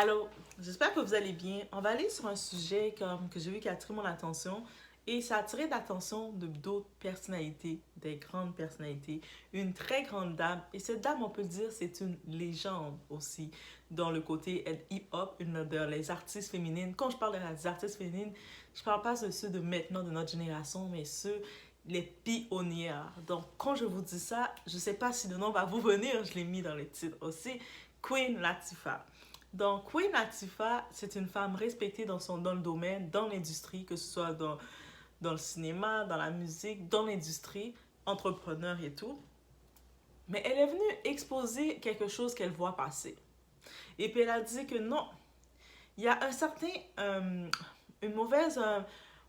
Allô, j'espère que vous allez bien. On va aller sur un sujet que j'ai vu qui a attiré mon attention et ça a attiré l'attention de d'autres personnalités, des grandes personnalités, une très grande dame. Et cette dame, on peut dire, c'est une légende aussi dans le côté hip-hop, une des artistes féminines. Quand je parle des artistes féminines, je parle pas de ceux de maintenant, de notre génération, mais ceux les pionnières. Donc, quand je vous dis ça, je sais pas si le nom va vous venir, je l'ai mis dans le titre aussi. Queen Latifah. Donc, Queen Latifah, c'est une femme respectée dans le domaine, dans l'industrie, que ce soit dans le cinéma, dans la musique, dans l'industrie, entrepreneur et tout. Mais elle est venue exposer quelque chose qu'elle voit passer. Et puis elle a dit que non, il y a une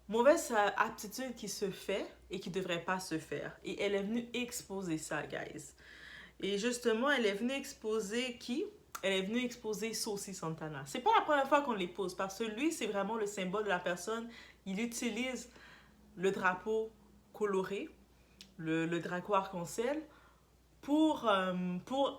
mauvaise aptitude qui se fait et qui ne devrait pas se faire. Et elle est venue exposer ça, guys. Et justement, elle est venue exposer qui? Elle est venue exposer Saucy Santana. C'est pas la première fois qu'on les pose parce que lui, c'est vraiment le symbole de la personne. Il utilise le drapeau coloré, le drapeau arc-en-ciel, pour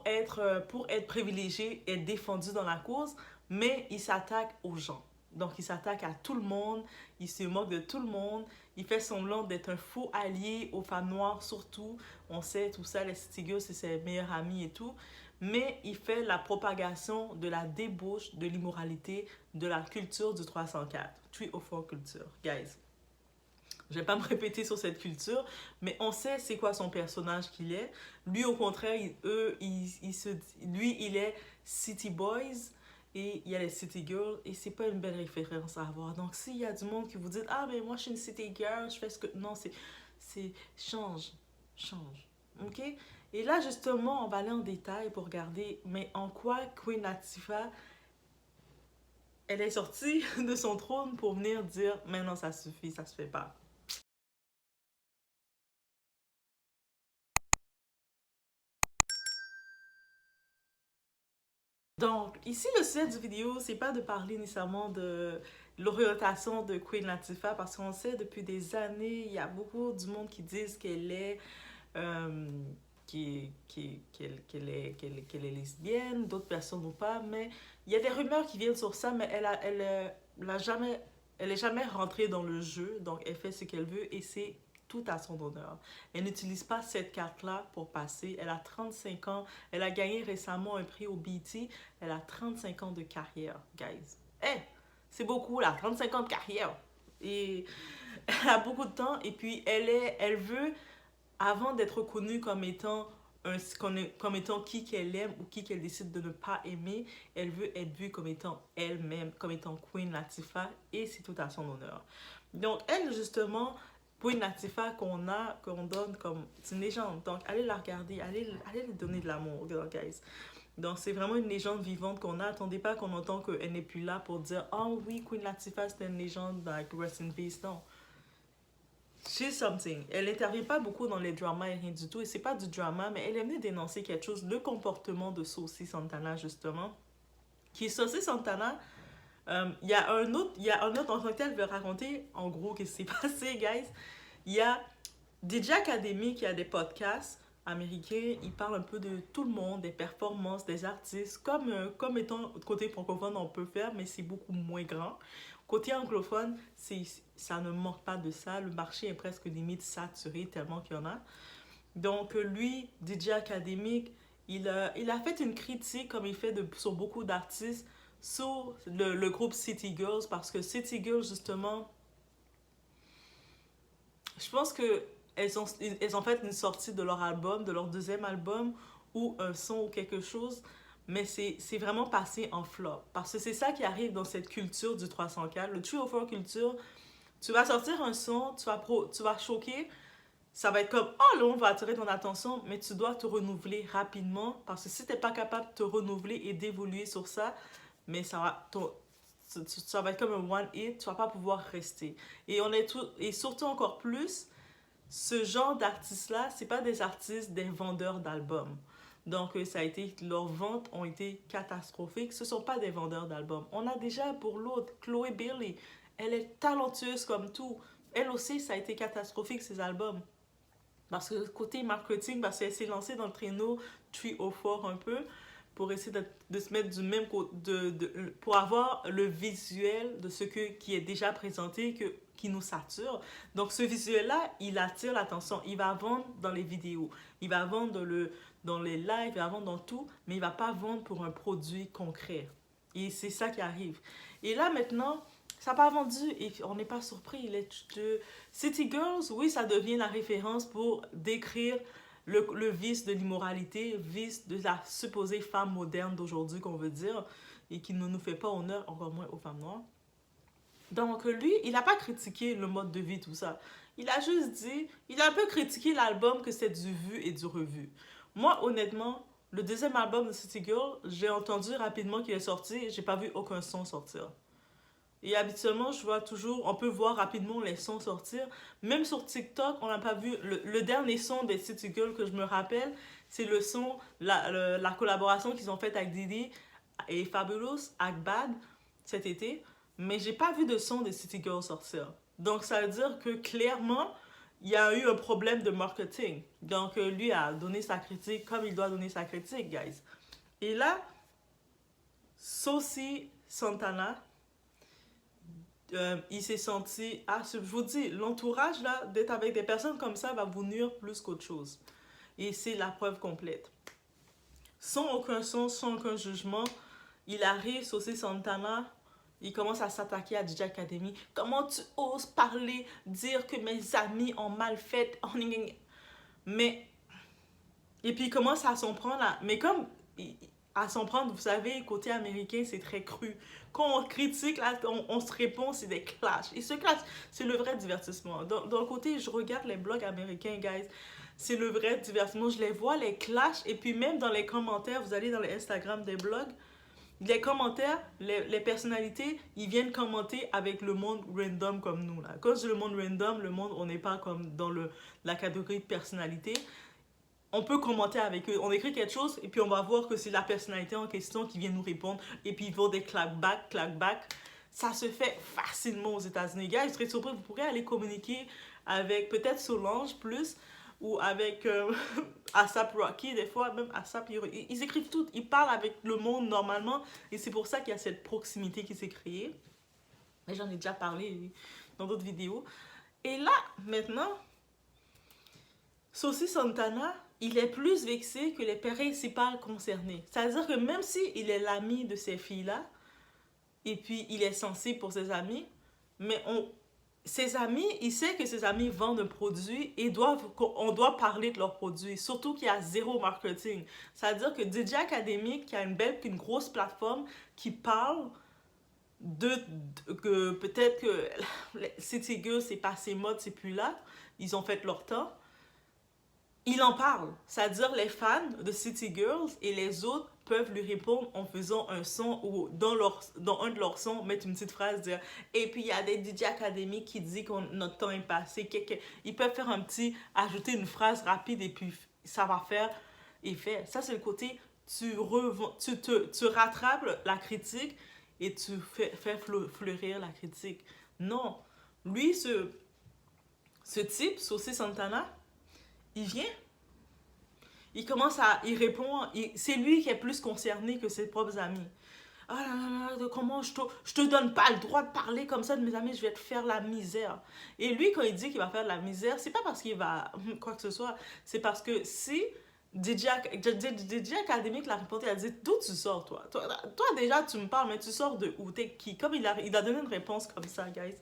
être privilégié et défendu dans la cause, mais il s'attaque aux gens. Donc, il s'attaque à tout le monde, il se moque de tout le monde, il fait semblant d'être un faux allié aux femmes noires, surtout. On sait tout ça, les City Girls, c'est ses meilleurs amis et tout. Mais il fait la propagation de la débauche, de l'immoralité, de la culture du 304. 304 culture, guys. Je vais pas me répéter sur cette culture, mais on sait c'est quoi son personnage qu'il est. Lui, au contraire, lui, il est City Boys et il y a les City Girls et c'est pas une belle référence à avoir. Donc, s'il y a du monde qui vous dit ah, mais moi, je suis une City Girl, je fais ce que. Non, change, change. OK? Et là, justement, on va aller en détail pour regarder, mais en quoi Queen Latifah, elle est sortie de son trône pour venir dire maintenant ça suffit, ça se fait pas. Donc, ici, le sujet du vidéo, c'est pas de parler nécessairement de l'orientation de Queen Latifah, parce qu'on sait depuis des années, il y a beaucoup du monde qui disent euh, qu'elle est lesbienne, d'autres personnes ou pas, mais il y a des rumeurs qui viennent sur ça, mais elle est jamais rentrée dans le jeu, donc elle fait ce qu'elle veut et c'est tout à son honneur. Elle n'utilise pas cette carte-là pour passer. Elle a 35 ans. Elle a gagné récemment un prix au BET. Elle a 35 ans de carrière, guys. Eh, c'est beaucoup là, 35 ans de carrière. Et elle a beaucoup de temps et puis elle veut avant d'être reconnue comme étant comme étant qui qu'elle aime ou qui qu'elle décide de ne pas aimer, elle veut être vue comme étant elle-même, comme étant Queen Latifah et c'est tout à son honneur. Donc elle justement, Queen Latifah qu'on donne comme, c'est une légende. Donc allez la regarder, allez lui donner de l'amour, guys. Donc c'est vraiment une légende vivante qu'on a. Attendez pas qu'on entend qu'elle n'est plus là pour dire oh oui, Queen Latifah c'était une légende, like rest in peace. Non, she's something. Elle n'intervient pas beaucoup dans les dramas et rien du tout. Et c'est pas du drama, mais elle est venue dénoncer quelque chose, le comportement de Saucy Santana, justement. Qui est Saucy Santana, il y a un autre en tant que tel, je vais raconter en gros ce qui s'est passé, guys. Il y a DJ Academy qui a des podcasts américains, ils parlent un peu de tout le monde, des performances, des artistes, comme étant côté francophone on peut faire, mais c'est beaucoup moins grand. Côté anglophone, ça ne manque pas de ça. Le marché est presque limite saturé tellement qu'il y en a. Donc lui, DJ académique, il a fait une critique comme il fait sur beaucoup d'artistes sur le groupe City Girls parce que City Girls justement, je pense que elles ont fait une sortie de leur album, de leur deuxième album ou un son ou quelque chose, mais c'est vraiment passé en flop parce que c'est ça qui arrive dans cette culture du 304, le 304 culture. Tu vas sortir un son, tu vas choquer, ça va être comme oh là on va attirer ton attention, mais tu dois te renouveler rapidement parce que si tu n'es pas capable de te renouveler et d'évoluer sur ça, mais ça va être comme un one hit, tu vas pas pouvoir rester. Et surtout encore plus, ce genre d'artistes là, c'est pas des artistes, des vendeurs d'albums. Donc leurs ventes ont été catastrophiques. Ce sont pas des vendeurs d'albums. On a déjà pour l'autre Chloé Bailey. Elle est talentueuse comme tout. Elle aussi, ça a été catastrophique ses albums. Parce que côté marketing, parce qu'elle s'est lancée dans le traîneau 304 un peu. pour essayer de se mettre du même côté, pour avoir le visuel de qui est déjà présenté, qui nous sature. Donc ce visuel-là, il attire l'attention. Il va vendre dans les vidéos, il va vendre dans les lives, il va vendre dans tout, mais il va pas vendre pour un produit concret. Et c'est ça qui arrive. Et là maintenant, ça n'a pas vendu et on n'est pas surpris. City Girls, oui, ça devient la référence pour décrire le vice de l'immoralité, vice de la supposée femme moderne d'aujourd'hui qu'on veut dire, et qui ne nous fait pas honneur, encore moins aux femmes noires. Donc lui, il n'a pas critiqué le mode de vie, tout ça. Il a juste dit, il a un peu critiqué l'album que c'est du vu et du revu. Moi, honnêtement, le deuxième album de City Girl, j'ai entendu rapidement qu'il est sorti et j'ai pas vu aucun son sortir. Et habituellement, je vois toujours, on peut voir rapidement les sons sortir. Même sur TikTok, on n'a pas vu. Le dernier son des City Girls que je me rappelle, c'est le son, la collaboration qu'ils ont faite avec Didi et Fabulous, avec Bad, cet été. Mais j'ai pas vu de son des City Girls sortir. Donc ça veut dire que clairement, il y a eu un problème de marketing. Donc lui a donné sa critique comme il doit donner sa critique, guys. Et là, Saucy Santana, il s'est senti... Ah, je vous dis, l'entourage, là, d'être avec des personnes comme ça va vous nuire plus qu'autre chose. Et c'est la preuve complète. Sans aucun son, sans aucun jugement, il arrive, Saucy Santana, il commence à s'attaquer à DJ Academy. Comment tu oses parler, dire que mes amis ont mal fait? Mais... Et puis il commence à s'en prendre là. Mais comme... À s'en prendre, vous savez, côté américain, c'est très cru. Quand on critique, là, on se répond, c'est des clashs. Et ce clash, c'est le vrai divertissement. Dans le côté, je regarde les blogs américains, guys. C'est le vrai divertissement. Je les vois, les clashs. Et puis même dans les commentaires, vous allez dans les Instagram des blogs, les commentaires, les personnalités, ils viennent commenter avec le monde random comme nous. Là. Quand je dis le monde random, le monde, on n'est pas comme dans la catégorie de personnalité. On peut commenter avec eux. On écrit quelque chose et puis on va voir que c'est la personnalité en question qui vient nous répondre. Et puis ils vont des clapback, clapback. Ça se fait facilement aux États-Unis. Gars, je serais surpris, vous pourrez aller communiquer avec peut-être Solange plus ou avec ASAP Rocky, des fois même ASAP. Ils écrivent tout, ils parlent avec le monde normalement. Et c'est pour ça qu'il y a cette proximité qui s'est créée. Mais j'en ai déjà parlé dans d'autres vidéos. Et là, maintenant, Saucy Santana, il est plus vexé que les principales concernées. C'est-à-dire que même s'il est l'ami de ces filles-là, et puis il est sensible pour ses amis, mais ses amis, il sait que ses amis vendent un produit et on doit parler de leurs produits. Surtout qu'il y a zéro marketing. C'est-à-dire que DJ Academy, qui a une grosse plateforme qui parle que peut-être que City Girls, c'est passé mode, c'est plus là. Ils ont fait leur temps. Il en parle, c'est-à-dire les fans de City Girls et les autres peuvent lui répondre en faisant un son ou dans un de leurs sons, mettre une petite phrase, dire « Et puis il y a des DJ Academy qui disent que notre temps est passé. » Ils peuvent faire ajouter une phrase rapide et puis ça va faire effet. Ça, c'est le côté, tu rattrapes la critique et tu fais fleurir la critique. Non, lui, ce type, Saucy Santana, il vient, il répond, c'est lui qui est plus concerné que ses propres amis. Ah là là, comment je te donne pas le droit de parler comme ça de mes amis, je vais te faire la misère. Et lui, quand il dit qu'il va faire de la misère, c'est pas parce qu'il va quoi que ce soit, c'est parce que si DJ Academic l'a répondu, il a dit d'où tu sors toi déjà tu me parles, mais tu sors de où? T'es qui? Comme il a donné une réponse comme ça, guys.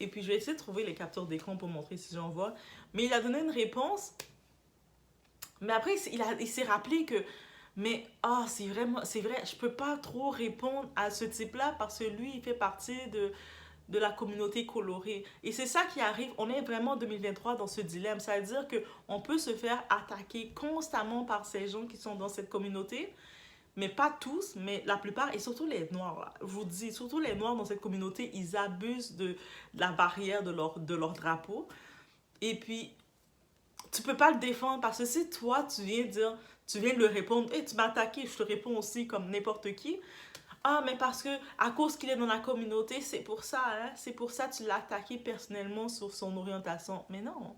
Et puis, je vais essayer de trouver les captures d'écran pour montrer si j'en vois. Mais il a donné une réponse. Mais après, il s'est rappelé que... Mais, c'est vrai, je peux pas trop répondre à ce type-là parce que lui, il fait partie de la communauté colorée. Et c'est ça qui arrive. On est vraiment en 2023 dans ce dilemme. Ça veut dire qu'on peut se faire attaquer constamment par ces gens qui sont dans cette communauté. Mais pas tous, mais la plupart, et surtout les Noirs, là. Je vous dis, surtout les Noirs dans cette communauté, ils abusent de la barrière de leur drapeau. Et puis, tu peux pas le défendre parce que si toi, tu viens de le répondre, hey, tu m'as attaqué, je te réponds aussi comme n'importe qui. Ah, mais parce que à cause qu'il est dans la communauté, c'est pour ça, hein? C'est pour ça que tu l'as attaqué personnellement sur son orientation. Mais non.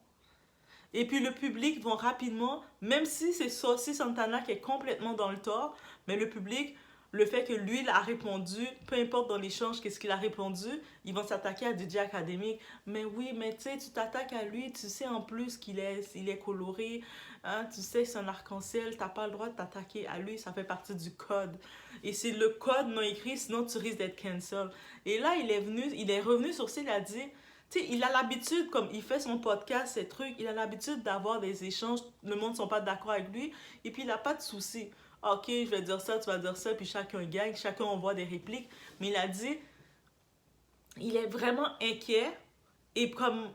Et puis le public va rapidement, même si c'est Saucy Santana qui est complètement dans le tort, mais le public, le fait que lui, il a répondu, peu importe dans l'échange qu'est-ce qu'il a répondu, ils vont s'attaquer à DJ Academic. Mais oui, mais tu sais, tu t'attaques à lui, tu sais en plus il est coloré, hein, tu sais c'est un arc-en-ciel, t'as pas le droit de t'attaquer à lui, ça fait partie du code. Et c'est le code non écrit, sinon tu risques d'être cancel. Et là, il est revenu sur ça, il a dit, tu sais, il a l'habitude, comme il fait son podcast, ces trucs, il a l'habitude d'avoir des échanges, le monde ne sont pas d'accord avec lui, et puis il n'a pas de souci. Ok, je vais dire ça, tu vas dire ça, puis chacun gagne, chacun envoie des répliques. Mais il a dit, il est vraiment inquiet et comme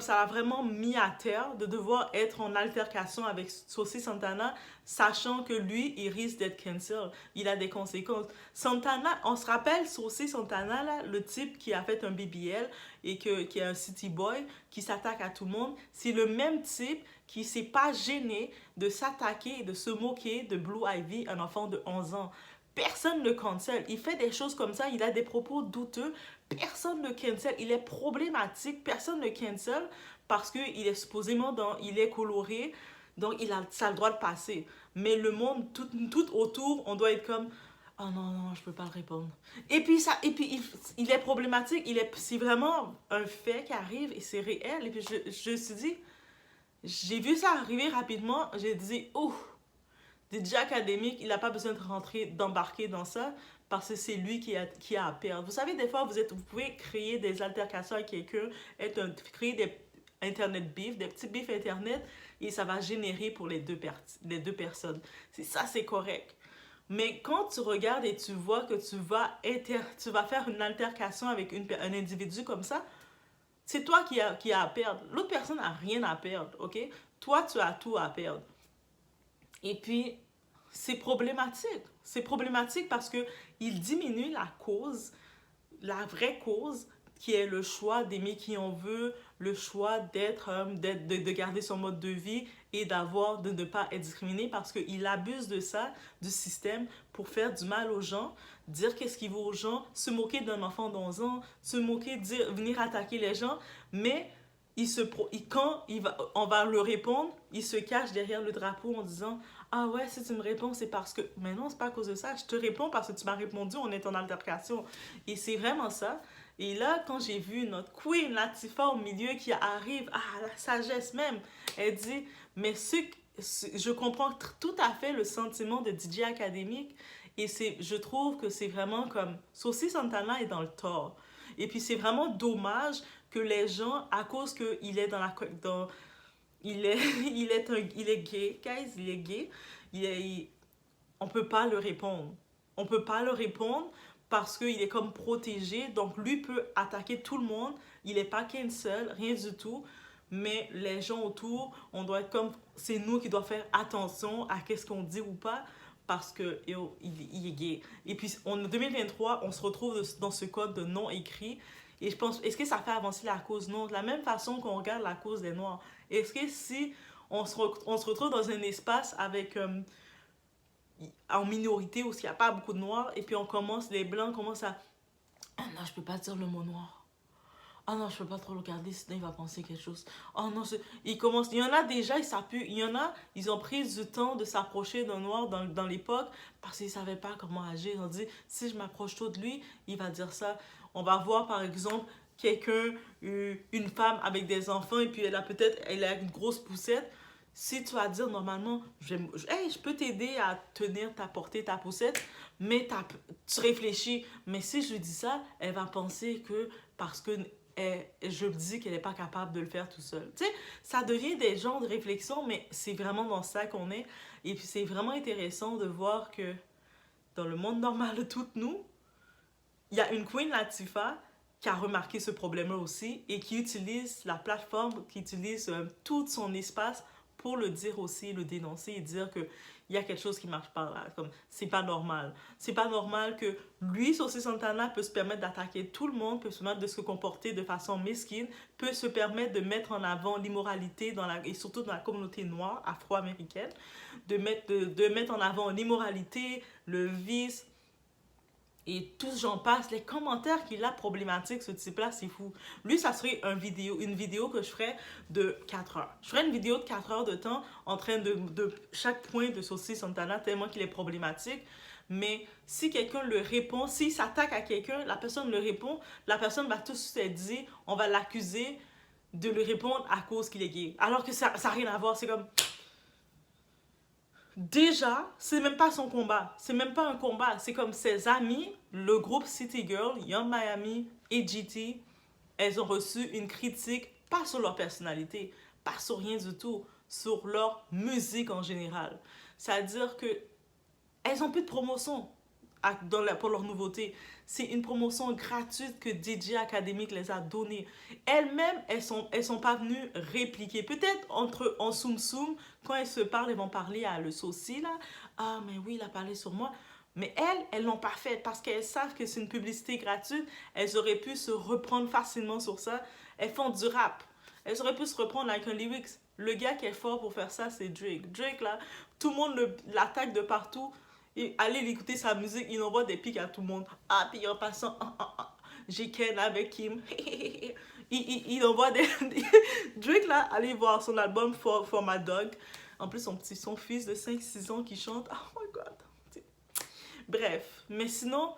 ça l'a vraiment mis à terre de devoir être en altercation avec Saucy Santana, sachant que lui, il risque d'être cancel. Il a des conséquences. Santana, on se rappelle Saucy Santana, là, le type qui a fait un BBL et qui est un city boy, qui s'attaque à tout le monde. C'est le même type qui s'est pas gêné de s'attaquer et de se moquer de Blue Ivy, un enfant de 11 ans. Personne ne le cancel. Il fait des choses comme ça, il a des propos douteux. Personne ne le cancel. Il est problématique. Personne ne le cancel parce qu'il est supposément il est coloré. Donc, ça a le droit de passer. Mais le monde, tout autour, on doit être comme, oh non, non, je peux pas le répondre. Et puis il est problématique. C'est vraiment un fait qui arrive et c'est réel. Et puis, je me suis dit, j'ai vu ça arriver rapidement. J'ai dit, oh, DJ Academic, il n'a pas besoin d'embarquer dans ça parce que c'est lui qui a à perdre. Vous savez, des fois, vous pouvez créer des altercations avec quelqu'un, créer des internet beef, des petits beefs internet, et ça va générer pour les deux personnes. Ça, c'est correct. Mais quand tu regardes et tu vois que tu vas faire une altercation avec un individu comme ça, c'est toi qui a à perdre. L'autre personne n'a rien à perdre, ok? Toi, tu as tout à perdre. Et puis, c'est problématique. C'est problématique parce que il diminue la cause, la vraie cause, qui est le choix d'aimer qui on veut, le choix de garder son mode de vie et de ne pas être discriminé parce qu'il abuse de ça, du système, pour faire du mal aux gens, dire qu'est-ce qu'il vaut aux gens, se moquer d'un enfant d'11 ans, se moquer, venir attaquer les gens, mais quand on va le répondre, il se cache derrière le drapeau en disant ah ouais, si tu me réponds, c'est parce que. Mais non, c'est pas à cause de ça. Je te réponds parce que tu m'as répondu, on est en altercation. Et c'est vraiment ça. Et là, quand j'ai vu notre Queen Latifah au milieu qui arrive à la sagesse même, elle dit mais je comprends tout à fait le sentiment de DJ Academic. Et je trouve que c'est vraiment comme. Saucy Santana est dans le tort. Et puis c'est vraiment dommage que les gens, à cause qu'il est il est gay, guys, il est gay. On peut pas le répondre. On peut pas le répondre parce qu'il est comme protégé. Donc, lui peut attaquer tout le monde. Il est pas cancel, rien du tout. Mais les gens autour, on doit être comme... C'est nous qui doit faire attention à qu'est-ce qu'on dit ou pas parce que il est gay. Et puis, en 2023, on se retrouve dans ce code de non écrit. Et je pense, est-ce que ça fait avancer la cause? Non. De la même façon qu'on regarde la cause des Noirs. Est-ce que si on se retrouve dans un espace avec en minorité où il n'y a pas beaucoup de noirs et puis les blancs commencent à ah non je peux pas dire le mot noir, ah non je peux pas trop le regarder sinon il va penser quelque chose, oh non il y en a déjà il y en a ils ont pris du temps de s'approcher d'un noir dans l'époque parce qu'ils savaient pas comment agir. Ils ont dit si je m'approche trop de lui il va dire ça. On va voir par exemple quelqu'un, une femme avec des enfants et puis elle a une grosse poussette. Si tu vas dire normalement, hey, je peux t'aider à porter ta poussette, mais tu réfléchis. Mais si je lui dis ça, elle va penser que parce que je me dis qu'elle n'est pas capable de le faire tout seul. Tu sais, ça devient des genres de réflexion, mais c'est vraiment dans ça qu'on est. Et puis c'est vraiment intéressant de voir que dans le monde normal de toutes nous, il y a une Queen Latifah qui a remarqué ce problème-là aussi et qui utilise la plateforme, qui utilise tout son espace pour le dire aussi, le dénoncer et dire que il y a quelque chose qui marche pas là. Comme, c'est pas normal. C'est pas normal que lui, Saucy Santana, peut se permettre d'attaquer tout le monde, peut se permettre de se comporter de façon mesquine, peut se permettre de mettre en avant l'immoralité et surtout dans la communauté noire, afro-américaine, de mettre en avant l'immoralité, le vice, Et tous j'en passe, les commentaires qu'il a problématiques, ce type-là, c'est fou. Lui, ça serait une vidéo que je ferais de 4 heures. Je ferais une vidéo de 4 heures de temps en train de chaque point de Saucy Santana, tellement qu'il est problématique. Mais si quelqu'un le répond, s'il s'attaque à quelqu'un, la personne le répond, la personne va tout de suite dire, on va l'accuser de lui répondre à cause qu'il est gay. Alors que ça n'a rien à voir, c'est comme... Déjà, c'est même pas son combat. C'est même pas un combat. C'est comme ses amis, le groupe City Girl, Young Miami et GT, elles ont reçu une critique, pas sur leur personnalité, pas sur rien du tout, sur leur musique en général. C'est-à-dire que elles ont plus de promotion pour leur nouveauté. C'est une promotion gratuite que DJ Academic les a donnée. Elles-mêmes, elles sont pas venues répliquer. Peut-être en soum soum, quand elles se parlent, elles vont parler à le sauci là. Ah, mais oui, il a parlé sur moi. Mais elles l'ont pas fait parce qu'elles savent que c'est une publicité gratuite. Elles auraient pu se reprendre facilement sur ça. Elles font du rap. Elles auraient pu se reprendre avec un lyrics. Le gars qui est fort pour faire ça, c'est Drake. Drake, là, tout le monde l'attaque de partout. Et allez écouter sa musique, il envoie des pics à tout le monde. Ah, puis en passant, j'ai Ken avec Kim. Il envoie Drake, là, allez voir son album For My Dog. En plus, son fils de 5-6 ans qui chante. Oh my God. Bref, mais sinon,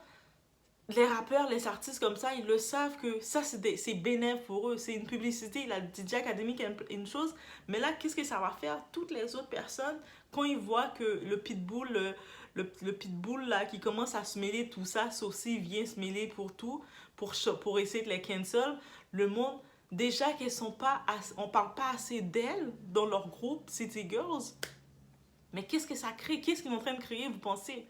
les rappeurs, les artistes comme ça, ils le savent que ça, c'est bénéfique pour eux. C'est une publicité. Il a DJ Academic une chose. Mais là, qu'est-ce que ça va faire? Toutes les autres personnes, quand ils voient que le pitbull, le pitbull là, qui commence à se mêler tout ça, Saucy vient se mêler pour tout, pour essayer de les cancel, le monde, déjà qu'elles sont pas, on parle pas assez d'elles dans leur groupe City Girls. Mais qu'est-ce que ça crée? Qu'est-ce qu'il est en train de créer, vous pensez?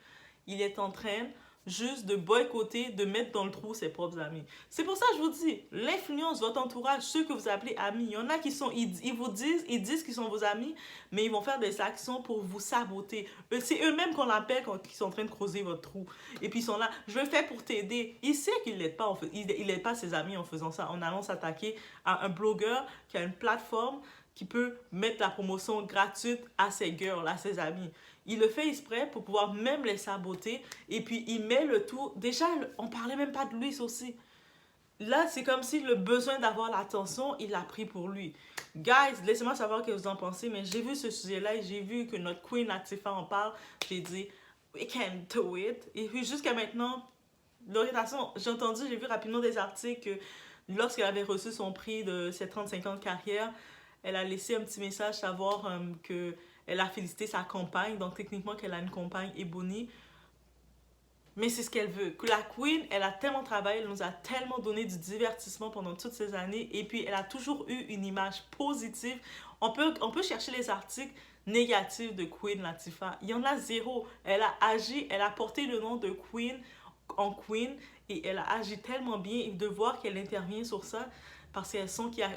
Il est en train juste de boycotter, de mettre dans le trou ses propres amis. C'est pour ça que je vous dis, l'influence, votre entourage, ceux que vous appelez amis, il y en a qui sont, ils disent qu'ils sont vos amis, mais ils vont faire des actions pour vous saboter. C'est eux-mêmes qu'on appelle quand ils sont en train de creuser votre trou. Et puis ils sont là, je le fais pour t'aider. Il sait qu'il n'aide pas, il n'aide pas ses amis en faisant ça, en allant s'attaquer à un blogueur qui a une plateforme qui peut mettre la promotion gratuite à ses girls, à ses amis. Il le fait exprès pour pouvoir même les saboter. Et puis, il met le tout. Déjà, on parlait même pas de lui aussi. Là, c'est comme si le besoin d'avoir l'attention, il l'a pris pour lui. Guys, laissez-moi savoir ce que vous en pensez. Mais j'ai vu ce sujet-là et j'ai vu que notre Queen Latifah en parle. J'ai dit, we can do it. Et puis, jusqu'à maintenant, l'orientation, j'ai vu rapidement des articles que lorsqu'elle avait reçu son prix de ses 35 ans de carrière, elle a laissé un petit message savoir que elle a félicité sa compagne, donc techniquement qu'elle a une compagne Ebony. Mais c'est ce qu'elle veut. Que la Queen, elle a tellement travaillé, elle nous a tellement donné du divertissement pendant toutes ces années, et puis elle a toujours eu une image positive. On peut chercher les articles négatifs de Queen Latifah. Il y en a zéro. Elle a agi, elle a porté le nom de Queen en Queen, et elle a agi tellement bien, et de voir qu'elle intervient sur ça, parce qu'elle sent qu'il y a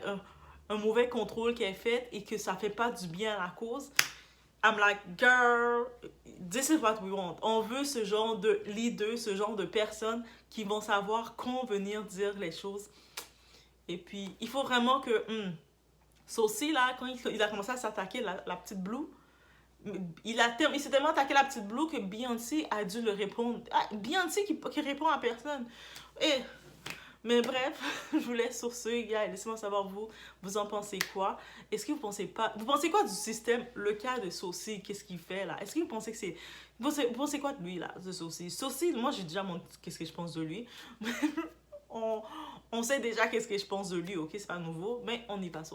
un mauvais contrôle qui est fait, et que ça fait pas du bien à la cause. I'm like, girl, this is what we want. On veut ce genre de leader, ce genre de personnes qui vont savoir quand venir dire les choses. Et puis, il faut vraiment que... Saucy, là, quand il a commencé à s'attaquer la petite Blue, il s'est tellement attaqué la petite Blue que Beyoncé a dû le répondre. Ah, Beyoncé qui répond à personne. Et... Mais bref, je vous laisse sur ce, gars. Laissez-moi savoir, vous en pensez quoi? Est-ce que vous pensez pas... Vous pensez quoi du système, le cas de Saucy? Qu'est-ce qu'il fait, là? Est-ce que vous pensez que c'est... Vous pensez quoi de lui, là, de Saucy? Saucy, moi, j'ai déjà montré qu'est-ce que je pense de lui. on sait déjà qu'est-ce que je pense de lui, ok? C'est pas nouveau, mais on y passe.